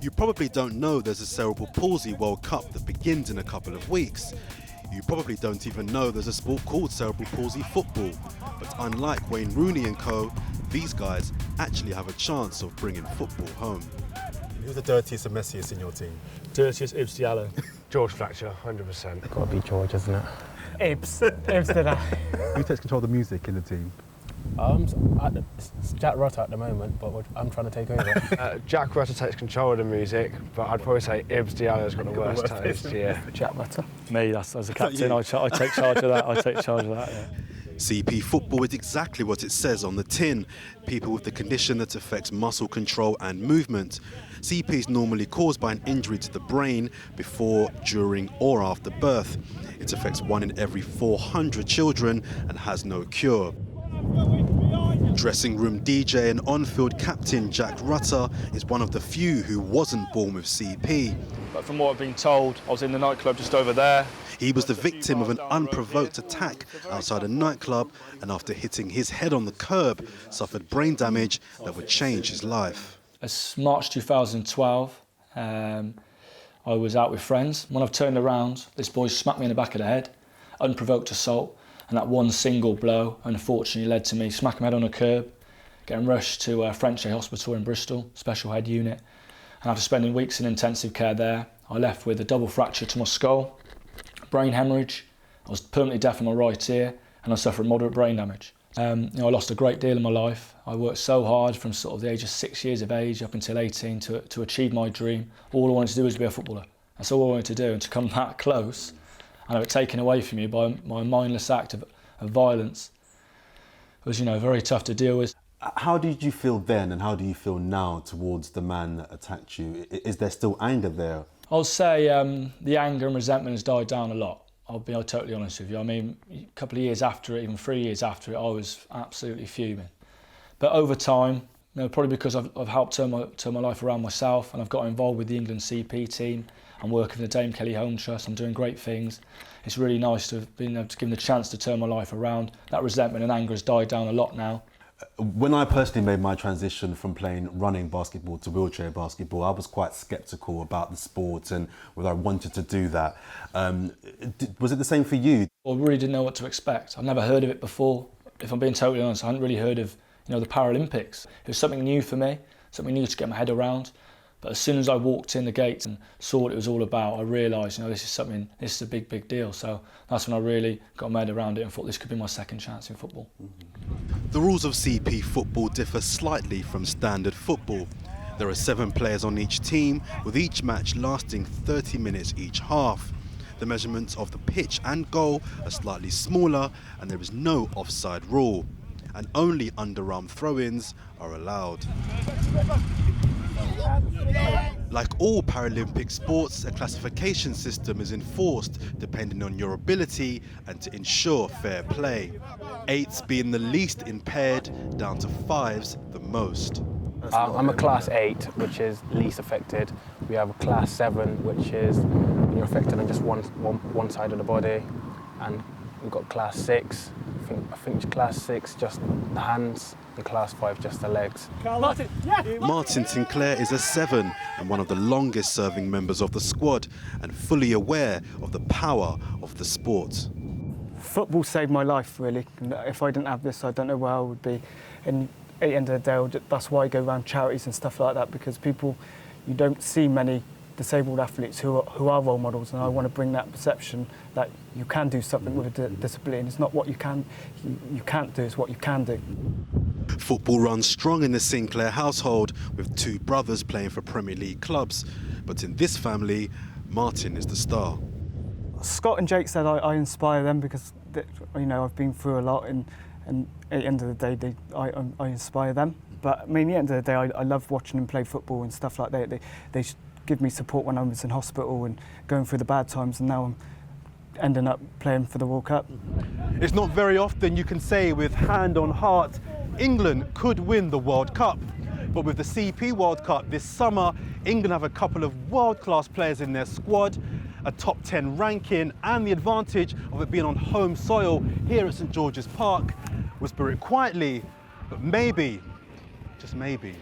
You probably don't know there's a Cerebral Palsy World Cup that begins in a couple of weeks. You probably don't even know there's a sport called Cerebral Palsy football. But unlike Wayne Rooney and co, these guys actually have a chance of bringing football home. Who's the dirtiest and messiest in your team? Dirtiest, Ibs Diallo. George Fletcher, 100%. Got to be George, isn't it? Ibs did that. Who takes control of the music in the team? It's Jack Rutter at the moment, but I'm trying to take over. Jack Rutter takes control of the music, but I'd probably say Ibs Diallo's got the worst taste, yeah. Jack Rutter. Me, that's as a captain, I take charge of that. I take charge of that, yeah. CP football is exactly what it says on the tin. People with the condition that affects muscle control and movement. CP is normally caused by an injury to the brain before, during or after birth. It affects 1 in every 400 children and has no cure. Dressing room DJ and on-field captain Jack Rutter is one of the few who wasn't born with CP. But from what I've been told, I was in the nightclub just over there. He was the victim of an unprovoked attack outside a nightclub, and after hitting his head on the curb, suffered brain damage that would change his life. It's March 2012. I was out with friends. When I've turned around, this boy smacked me in the back of the head, unprovoked assault, and that one single blow unfortunately led to me smacking my head on a curb, getting rushed to Frenchay Hospital in Bristol, special head unit. And after spending weeks in intensive care there, I left with a double fracture to my skull, brain hemorrhage, I was permanently deaf in my right ear, and I suffered moderate brain damage. I lost a great deal in my life. I worked so hard from sort of the age of 6 years of age up until 18 to achieve my dream. All I wanted to do was to be a footballer. That's all I wanted to do, and to come that close and have it taken away from you by my mindless act of violence was, very tough to deal with. How did you feel then and how do you feel now towards the man that attacked you? Is there still anger there? I'll say the anger and resentment has died down a lot. I'll be totally honest with you. I mean, a couple of years after it, even 3 years after it, I was absolutely fuming. But over time, probably because I've helped turn my life around myself, and I've got involved with the England CP team. I'm working with the Dame Kelly Home Trust. I'm doing great things. It's really nice to have been able to give them the chance to turn my life around. That resentment and anger has died down a lot now. When I personally made my transition from playing running basketball to wheelchair basketball, I was quite sceptical about the sport and whether I wanted to do that. Was it the same for you? I really didn't know what to expect. I've never heard of it before. If I'm being totally honest, I hadn't really heard of the Paralympics. It was something new for me, something new to get my head around. But as soon as I walked in the gates and saw what it was all about, I realised, this is a big, big deal. So that's when I really got my head around it and thought this could be my second chance in football. The rules of CP football differ slightly from standard football. There are 7 players on each team, with each match lasting 30 minutes each half. The measurements of the pitch and goal are slightly smaller, and there is no offside rule. And only underarm throw-ins are allowed. Like all Paralympic sports, a classification system is enforced depending on your ability and to ensure fair play. 8s being the least impaired, down to 5s the most. I'm a class 8, which is least affected. We have a class 7, which is when you're affected on just one side of the body, and we've got class 6. I think it's class 6, just the hands, and class 5, just the legs. Martin Sinclair is a 7 and one of the longest serving members of the squad, and fully aware of the power of the sport. Football saved my life, really. If I didn't have this, I don't know where I would be. And at the end of the day, that's why I go around charities and stuff like that, because you don't see many disabled athletes who are role models, and I want to bring that perception that you can do something with a disability, and it's not what you can't do, it's what you can do. Football runs strong in the Sinclair household, with 2 brothers playing for Premier League clubs. But in this family, Martin is the star. Scott and Jake said I inspire them because I've been through a lot, and at the end of the day, I inspire them. But I mean, at the end of the day, I love watching them play football and stuff like that. They give me support when I was in hospital and going through the bad times, and now I'm ending up playing for the World Cup. It's not very often you can say with hand on heart, England could win the World Cup. But with the CP World Cup this summer, England have a couple of world-class players in their squad, a top 10 ranking, and the advantage of it being on home soil here at St George's Park. Whisper it quietly, but maybe, just maybe,